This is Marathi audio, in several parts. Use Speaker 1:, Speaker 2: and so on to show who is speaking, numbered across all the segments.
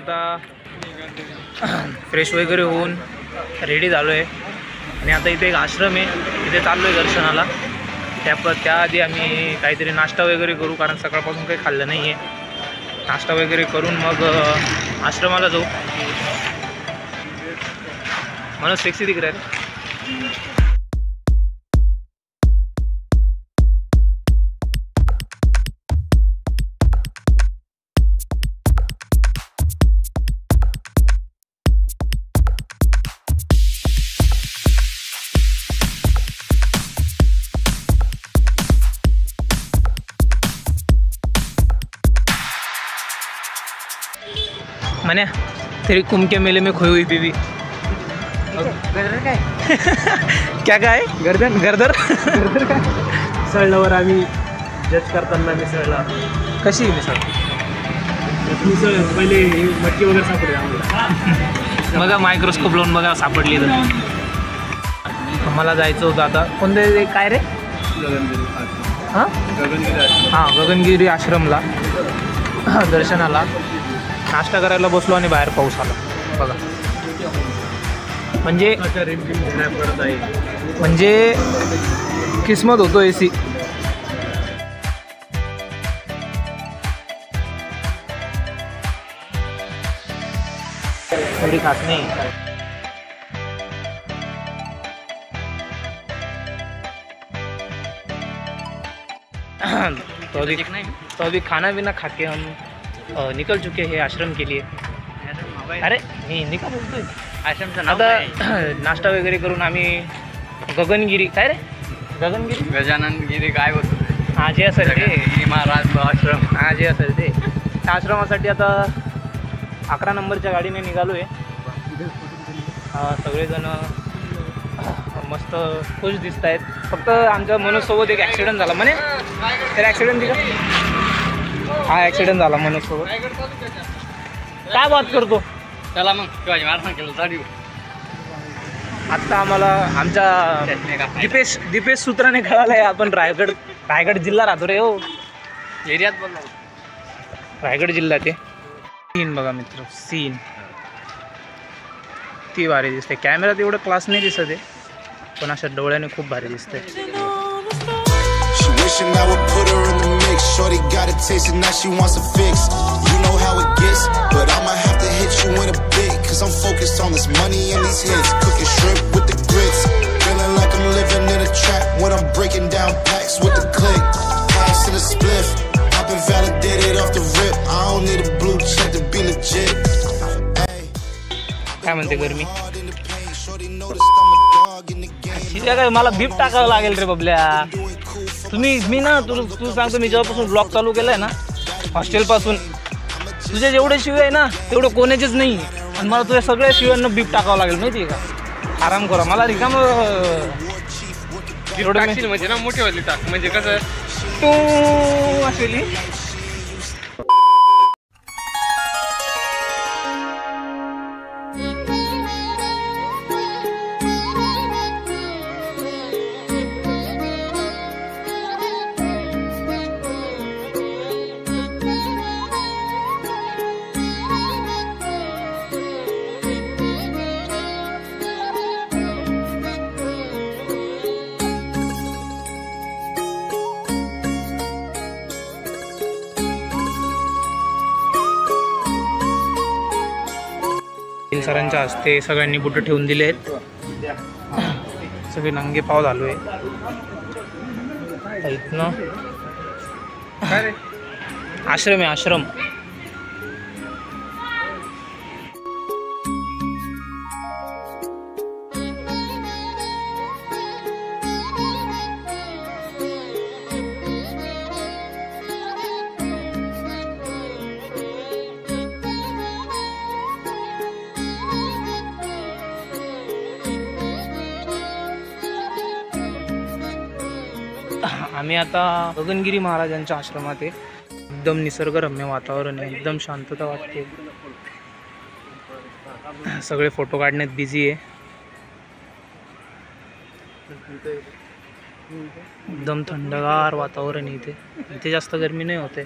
Speaker 1: आता फ्रेश वगैरे होऊन रेडी झालो आहे आणि आता इथे एक आश्रम आहे, तिथे चाललो आहे दर्शनाला. त्याआधी आम्ही काहीतरी नाश्ता वगैरे करू, कारण सकाळपासून काही खाल्लं नाही आहे. नाश्ता वगैरे करून मग आश्रमाला जाऊ. मला सेक्सी दिख रहा है. मने तेरी कुंभ के मेले में खोई हुई बीवी.
Speaker 2: गर्दर काय
Speaker 1: क्या काय
Speaker 2: गर्दन
Speaker 1: गर्दर
Speaker 2: मिसळल्यावर आम्ही जज करताना मिसळला
Speaker 1: कशी मिसळ.
Speaker 2: मिसळ पहिले मटकी वगैरे सापडले आम्हाला.
Speaker 1: बघा मायक्रोस्कोप लावून बघा सापडली. तर आम्हाला जायचं होतं आता कोणते काय रे. हां गगनगिरी आश्रमला दर्शनाला. नाश्ता करायला बसलो आणि बाहेर पाऊस आला बघा. म्हणजे किस्मत होतो AC. थोडी खास नाही. तो अभी खाना भी ना खा के हम निकल चुके हैं आश्रम के लिए. अरे मी निका बोलतोय आश्रमचं नाव. आता नाश्ता वगैरे करून आम्ही गगनगिरी काय रे गगनगिरी
Speaker 2: गजाननगिरी काय होतं
Speaker 1: हां जे असेल ते
Speaker 2: महाराज आश्रम.
Speaker 1: हां जे असेल ते. त्या आश्रमासाठी आता 11 नंबरच्या गाडीने निघालो आहे. सगळेजण मस्त खुश दिसत आहेत. फक्त आमच्या मनोजसोबत एक ॲक्सिडेंट झाला. म्हणे तर ॲक्सिडेंट दिला. हा ॲक्सिडेंट झाला मनोजसोबत. काय बात करतो
Speaker 2: त्याला मग शिवाजी महाराज केलं साडी.
Speaker 1: आत्ता आम्हाला आमच्या दीपेश सूत्राने कळालं आहे आपण रायगड जिल्हा राहतो रे. हो
Speaker 2: एरियात बोललो.
Speaker 1: रायगड जिल्ह्यात आहे. सीन बघा मित्र सीन ती भारी दिसते. कॅमेरात एवढं क्लास नाही दिसत आहे, पण अशा डोळ्याने खूप भारी दिसते.
Speaker 3: Wishing I would put her in the mix. Shorty got a taste and now she wants a fix. You know how it gets, but I'ma have to hit you in a bit, cause I'm focused on this money and these hits. Cooking shrimp with the grits, feeling like I'm living in a trap when I'm breaking down packs with the click. Pass to the spliff, I've been validated off the rip. I don't need a blue check to be legit.
Speaker 1: काय म्हणते गरमी. काय मला बीप टाकावं लागेल रे बबल्या. मी ना तू सांगतो, मी जेव्हापासून ब्लॉग चालू केलाय ना हॉस्टेलपासून, तुझे जेवढे शिवे आहे ना तेवढं कोणाचेच नाही. आणि मला तुझ्या सगळ्या शिव्यांना बीप टाकावं लागेल माहिती आहे का. आराम करा मला रिकाम
Speaker 2: म्हणजे ना मोठी वाली टाक म्हणजे कसं
Speaker 1: तू असेल. सरांच्या हस्ते सगळ्यांनी बुट ठेवून दिले आहेत. सगळे नंगे पाव झालो आहे. इथनं आश्रम आहे आश्रम. आम्ही आता गगनगिरी महाराजांच्या आश्रमात आहे. एकदम निसर्गरम्य वातावरण आहे, एकदम शांतता वाटते. सगळे फोटो काढण्यात बिझी आहे. एकदम थंडगार वातावरण आहे इथे. इथे जास्त गरमी नाही होते.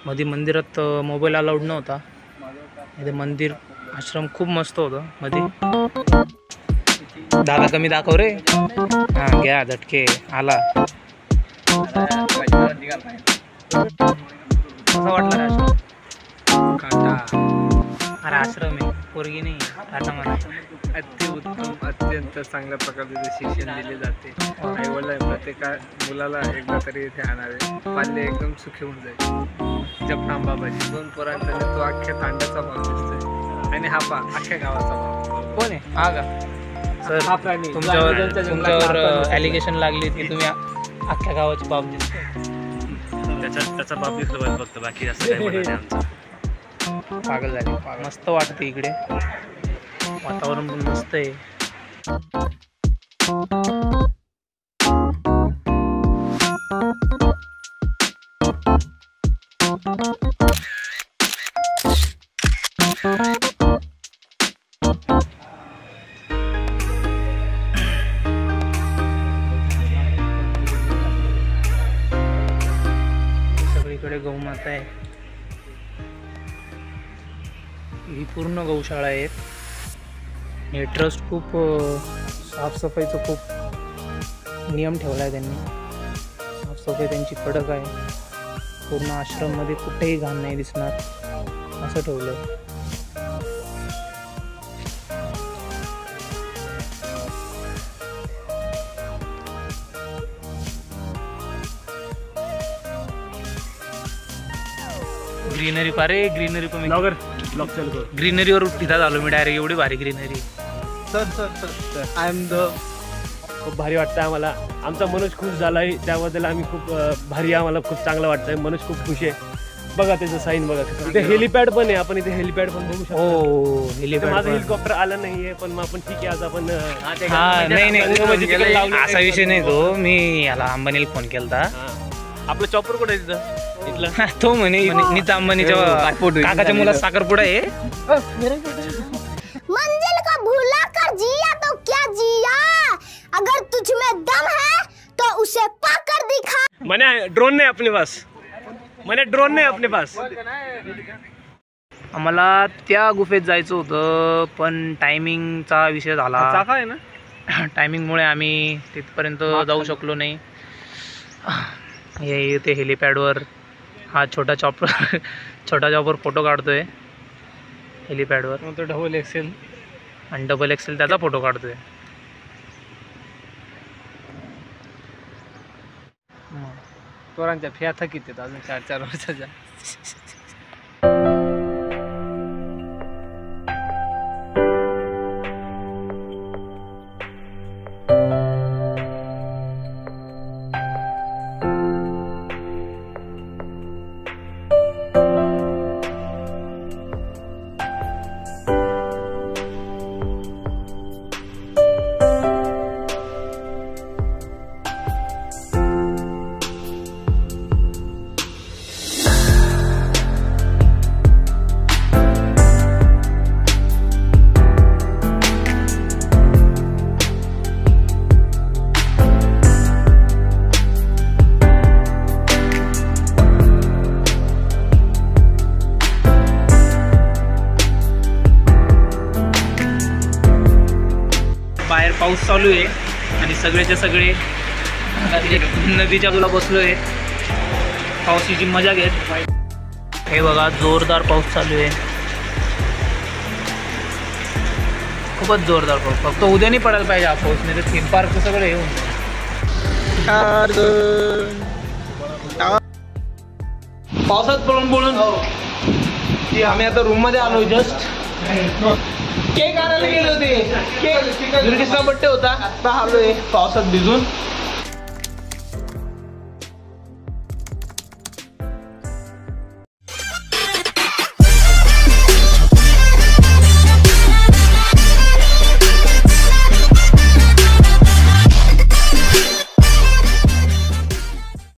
Speaker 1: मध्ये मंदिरात मोबाईल अलाउड नव्हता, इथे मंदिर आश्रम खूप मस्त होतं मध्ये. दादा कमी दाखव रे. हा घ्या झटके आला. कसं वाटलं रे आश्रम? अरे आश्रम आहे पोरगी नाही काटा म्हणा.
Speaker 2: अत्युत्तम अत्यंत चांगल्या प्रकारचे शिक्षण दिले जाते. आईवडील प्रत्येक मुलाला एकदा तरी इथे आणावे. पाल्य एकदम सुखी होऊन जाईल. जपराम बाबाजी 2 पोरांचा तो अख्ख्या तांड्याचा भाग दिसतोय आणि हा पा अख्ख्या गावाचा भाग.
Speaker 1: कोण आहे? हा का सर?
Speaker 2: हा प्राणी
Speaker 1: तुमच्यावर ॲलिगेशन लागली की तुम्ही अख्ख्या गावाची बाब दिसतो.
Speaker 4: त्याचा बाप दिसलं पाहिजे फक्त, बाकी जास्त काही म्हणत नाही आमचं.
Speaker 1: पागल झाले. मस्त वाटते इकडे, वातावरण पण मस्त आहे. सगळीकडे गौमाता आहे. ही पूर्ण गौशाळा आहे. हे ट्रस्ट खूप साफसफाईचं खूप नियम ठेवला आहे त्यांनी. साफसफाई त्यांची कडक आहे. पूर्ण आश्रममध्ये कुठेही घाण नाही दिसणार असं ठेवलं आहे. ग्रीनरी पारे ग्रीनरी पण ग्रीनरीवर तिथं झालो मी डायरेक्ट. एवढी भारी greenery.
Speaker 5: Sir I am the खूप भारी वाटतं आम्हाला. आमचा मनोज खुश झाला आहे त्याबद्दल आम्ही खूप भारी, आम्हाला खूप चांगलं वाटतंय. मनोज खूप खुश आहे. बघा त्याचं साईन बघा. इथे हेलिपॅड पण आहे. आपण इथे हेलिपॅड पण बघू शकतो.
Speaker 1: हो हेलिपॅड.
Speaker 5: माझं हेलिकॉप्टर आलं नाहीये पण मग आपण ठीक आहे आज आपण
Speaker 1: हा नाही असा विषय नाही तो. मी याला अंबानीला फोन केलता.
Speaker 5: आपलं चॉपर कुठे आहे तिथं इथलं?
Speaker 1: तो म्हणे नीता अंबानीच्या काकाच्या मुला साखरपुडा आहे.
Speaker 6: मंजिल को भूला कर जिया तो क्या जिया, अगर तुझ में दम है तो उसे पाकर दिखा.
Speaker 5: मैंने ड्रोन नाही अपने पास. मैंने ड्रोन नाही अपने पास.
Speaker 1: आम्हाला त्या गुफेत जायचं होतं पण टायमिंगचा विषय झाला.
Speaker 2: चाका आहे ना.
Speaker 1: टायमिंगमुळे आम्ही तिथपर्यंत जाऊ शकलो नाही. हे इथे हेलिपॅडवर हा छोटा चॉपर फोटो काढतोय हेलिपॅडवर.
Speaker 2: मग तो डबल एक्सेल
Speaker 1: आणि डबल एक्सेल त्याचा फोटो काढतोय.
Speaker 2: पोरांच्या फिया थकीत आहेत अजून 4-4 वर्षाच्या.
Speaker 1: बाहेर पाऊस चालू आहे आणि सगळेचे सगळे नदीच्या बाजूला बसलो आहे. पावसाची मजा घेत. हे बघा जोरदार पाऊस चालू आहे. खूपच जोरदार पाऊस. फक्त उद्या नाही पडायला पाहिजे हा पाऊस, नाही तर थीम पार्क सगळं येऊन. पावसात बोलून की आम्ही आता रूम मध्ये आलो. जस्ट केक आणायला गेले होते. केक दुर्गेशचा बड्डे होता. आता आलोय पावसात भिजून.